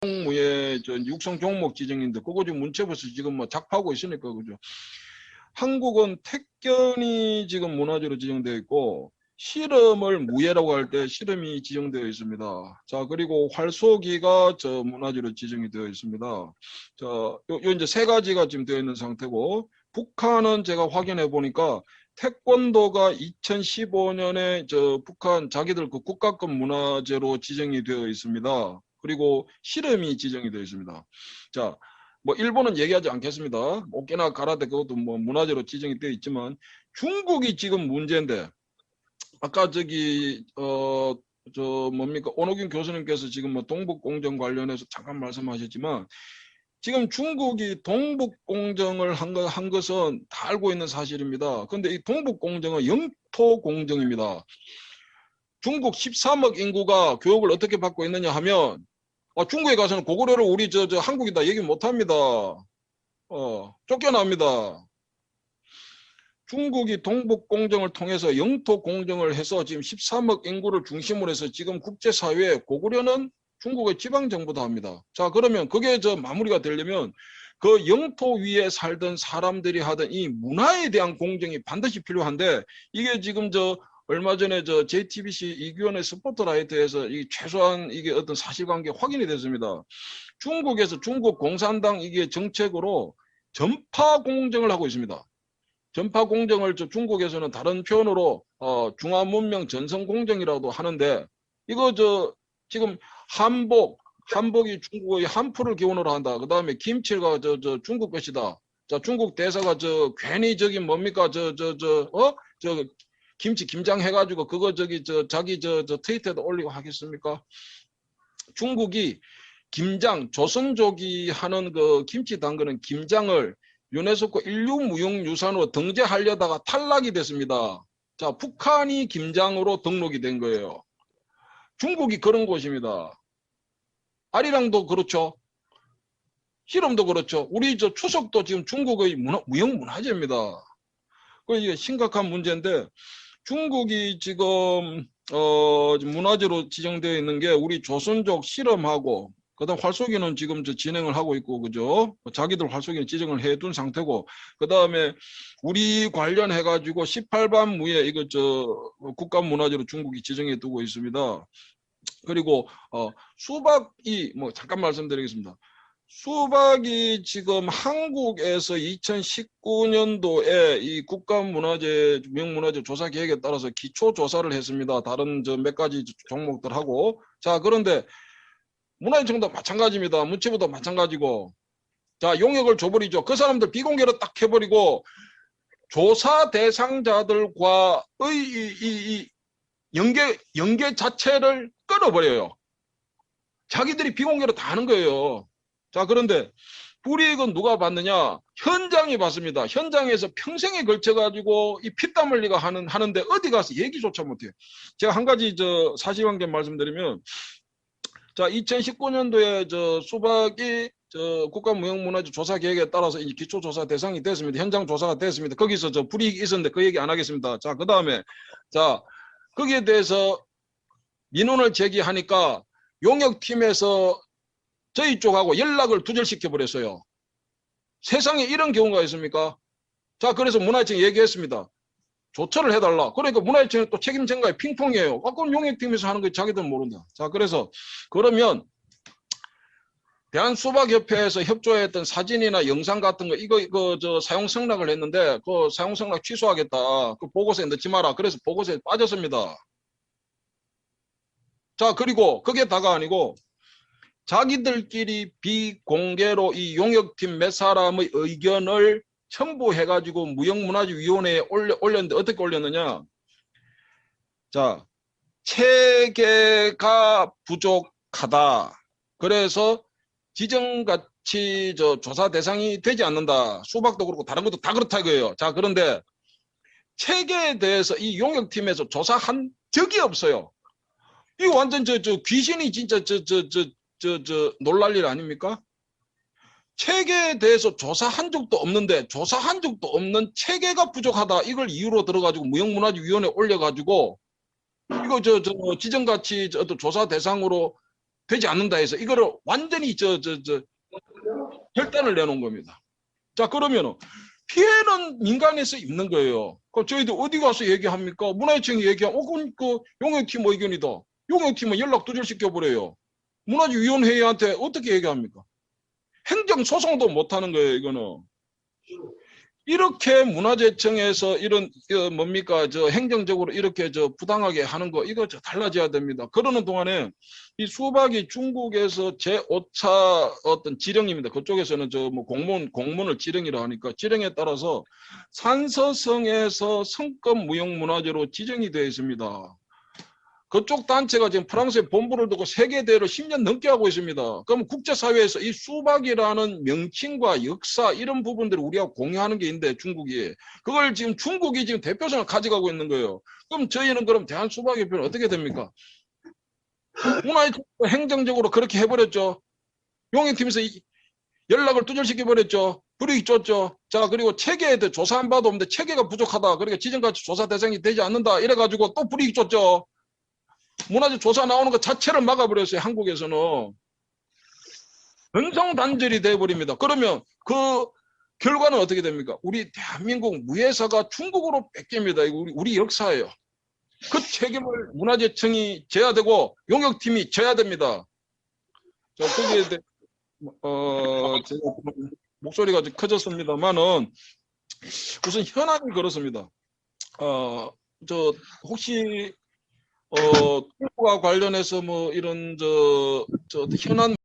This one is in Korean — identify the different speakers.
Speaker 1: 무의 육성 종목 지정인데 그거 지금 문체부에서 지금 뭐 작파하고 있으니까 그죠. 한국은 택견이 지금 문화재로 지정되어 있고 실험을 무예라고 할 때 실험이 지정되어 있습니다. 자, 그리고 활쏘기가 문화재로 지정이 되어 있습니다. 자, 요 이제 세 가지가 지금 되어 있는 상태고, 북한은 제가 확인해 보니까 태권도가 2015년에 북한 자기들 그 국가급 문화재로 지정이 되어 있습니다. 그리고 실험이 지정이 되어 있습니다. 자, 뭐 일본은 얘기하지 않겠습니다. 오키나와 가라데 그것도 뭐 문화재로 지정이 되어 있지만 중국이 지금 문제인데, 아까 뭡니까 오노균 교수님께서 지금 뭐 동북공정 관련해서 잠깐 말씀하셨지만 지금 중국이 동북공정을 한 것은 다 알고 있는 사실입니다. 근데 이 동북공정은 영토공정입니다. 중국 13억 인구가 교육을 어떻게 받고 있느냐 하면 중국에 가서는 고구려를 우리 한국이다 얘기 못합니다. 쫓겨납니다. 중국이 동북공정을 통해서 영토공정을 해서 지금 13억 인구를 중심으로 해서 지금 국제사회에 고구려는 중국의 지방정부다 합니다. 자, 그러면 그게 마무리가 되려면 그 영토 위에 살던 사람들이 하던 이 문화에 대한 공정이 반드시 필요한데, 이게 지금 얼마 전에 JTBC 이규현의 스포트라이트에서 이 최소한 이게 어떤 사실관계 확인이 됐습니다. 중국에서 중국 공산당 이게 정책으로 전파 공정을 하고 있습니다. 전파 공정을 중국에서는 다른 표현으로 중화문명 전성공정이라고도 하는데, 이거 지금 한복이 중국의 한풀을 기원으로 한다. 그 다음에 김치가 중국 것이다. 자, 중국 대사가 괜히 뭡니까 김치 김장 해가지고 그거 자기 트위터에도 올리고 하겠습니까? 중국이 김장, 조선족이 하는 그 김치 담그는 김장을 유네스코 인류무형유산으로 등재하려다가 탈락이 됐습니다. 자, 북한이 김장으로 등록이 된 거예요. 중국이 그런 곳입니다. 아리랑도 그렇죠. 실험도 그렇죠. 우리 추석도 지금 중국의 무형문화재입니다. 이게 심각한 문제인데, 중국이 지금 문화재로 지정되어 있는 게 우리 조선족 실험하고, 그다음 활쏘기는 지금 진행을 하고 있고, 그죠? 자기들 활쏘기는 지정을 해둔 상태고, 그다음에 우리 관련해 가지고 18반 무예 이거 국가문화재로 중국이 지정해 두고 있습니다. 그리고 수박이 뭐 잠깐 말씀드리겠습니다. 수박이 지금 한국에서 2019년도에 이 국가문화재 명문화재 조사 계획에 따라서 기초 조사를 했습니다. 다른 몇 가지 종목들하고. 자, 그런데 문화재청도 마찬가지입니다. 문체부도 마찬가지고. 자, 용역을 줘버리죠. 그 사람들 비공개로 딱 해버리고 조사 대상자들과의 이 연계 자체를 끊어버려요. 자기들이 비공개로 다 하는 거예요. 자, 그런데 불이익은 누가 받느냐? 현장이 받습니다. 현장에서 평생에 걸쳐가지고 이 피땀 흘리가 하는데 어디 가서 얘기조차 못해요. 제가 한 가지 사실관계 말씀드리면, 자, 2019년도에 수박이 국가무형문화재 조사 계획에 따라서 이제 기초조사 대상이 됐습니다. 현장 조사가 됐습니다. 거기서 불이익이 있었는데 그 얘기 안 하겠습니다. 자, 그 다음에 자, 거기에 대해서 민원을 제기하니까 용역팀에서 저희 쪽하고 연락을 두절시켜 버렸어요. 세상에 이런 경우가 있습니까? 자, 그래서 문화재청에 얘기했습니다. 조처를 해달라. 그러니까 문화재청은 또 책임전가에 핑퐁이에요. 그건 용역팀에서 하는 거 자기들은 모른다. 자, 그래서 그러면 대한수박협회에서 협조했던 사진이나 영상 같은 거 이거 사용 승낙을 했는데 그 사용 승낙 취소하겠다. 그 보고서에 넣지 마라. 그래서 보고서에 빠졌습니다. 자, 그리고 그게 다가 아니고 자기들끼리 비공개로 이 용역팀 몇 사람의 의견을 첨부해가지고 무형문화재위원회에 올렸는데 어떻게 올렸느냐? 자, 체계가 부족하다. 그래서 지정가치 조사 대상이 되지 않는다. 수박도 그렇고 다른 것도 다 그렇다 이거예요. 자, 그런데 체계에 대해서 이 용역팀에서 조사한 적이 없어요. 이거 완전 귀신이 진짜 놀랄 일 아닙니까? 체계에 대해서 조사한 적도 없는데 조사한 적도 없는 체계가 부족하다. 이걸 이유로 들어가지고 무형문화재위원회에 올려가지고 이거 지정가치 조사 대상으로 되지 않는다 해서 이거를 완전히 결단을 내놓은 겁니다. 자, 그러면 피해는 민간에서 입는 거예요. 그럼 저희들 어디 가서 얘기합니까? 문화유치원이 얘기하면 그 용역팀 의견이다. 용역팀은 연락 두절시켜버려요. 문화유위원회의한테 어떻게 얘기합니까? 행정소송도 못하는 거예요, 이거는. 이렇게 문화재청에서 이런 뭡니까 행정적으로 이렇게 부당하게 하는 거 이거 달라져야 됩니다. 그러는 동안에 이 수박이 중국에서 제5차 어떤 지령입니다. 그쪽에서는 뭐 공문을 지령이라 하니까 지령에 따라서 산서성에서 성급 무형문화재로 지정이 되어 있습니다. 그쪽 단체가 지금 프랑스에 본부를 두고 세계 대회를 10년 넘게 하고 있습니다. 그럼 국제사회에서 이 수박이라는 명칭과 역사 이런 부분들을 우리가 공유하는 게 있는데 중국이 그걸 지금 중국이 지금 대표성을 가져가고 있는 거예요. 그럼 저희는 그럼 대한수박협회는 어떻게 됩니까? 문화유치원 행정적으로 그렇게 해버렸죠. 용역팀에서 연락을 두절시켜버렸죠. 불이익 줬죠. 자, 그리고 체계에 대해 조사 한 바도 없는데 체계가 부족하다. 그러니까 지정가치 조사 대상이 되지 않는다. 이래가지고 또 불이익 줬죠. 문화재 조사 나오는 것 자체를 막아버렸어요. 한국에서는. 변성단절이 돼버립니다. 그러면 그 결과는 어떻게 됩니까? 우리 대한민국 무예사가 중국으로 뺏깁니다. 이거 우리 역사예요. 그 책임을 문화재청이 져야 되고 용역팀이 져야 됩니다. 자, 거기에 대해 제가 목소리가 좀 커졌습니다만은 우선 현안이 그렇습니다. 혹시 통과 관련해서 뭐 이런 현안